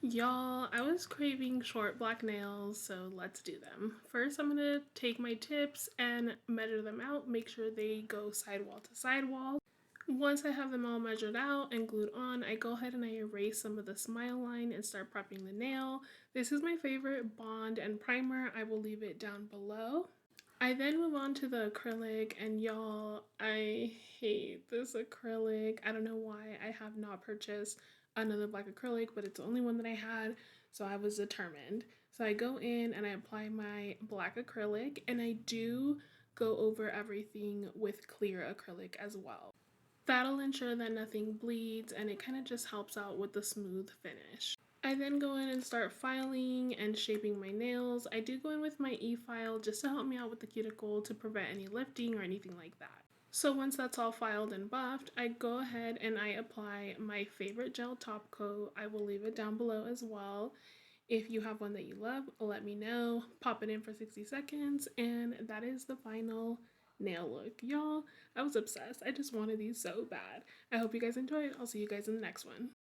Y'all, I was craving short black nails, so let's do them. First, I'm gonna take my tips and measure them out, make sure they go sidewall to sidewall. Once I have them all measured out and glued on, I go ahead and I erase some of the smile line and start prepping the nail. This is my favorite bond and primer. I will leave it down below. I then move on to the acrylic, and y'all, I hate this acrylic. I don't know why I have not purchased another black acrylic, but it's the only one that I had, so I was determined. So I go in and I apply my black acrylic, and I do go over everything with clear acrylic as well. That'll ensure that nothing bleeds, and it kind of just helps out with the smooth finish. I then go in and start filing and shaping my nails. I do go in with my e-file just to help me out with the cuticle to prevent any lifting or anything like that. So once that's all filed and buffed, I go ahead and I apply my favorite gel top coat. I will leave it down below as well. If you have one that you love, let me know. Pop it in for 60 seconds, and that is the final nail look. Y'all, I was obsessed. I just wanted these so bad. I hope you guys enjoyed. I'll see you guys in the next one.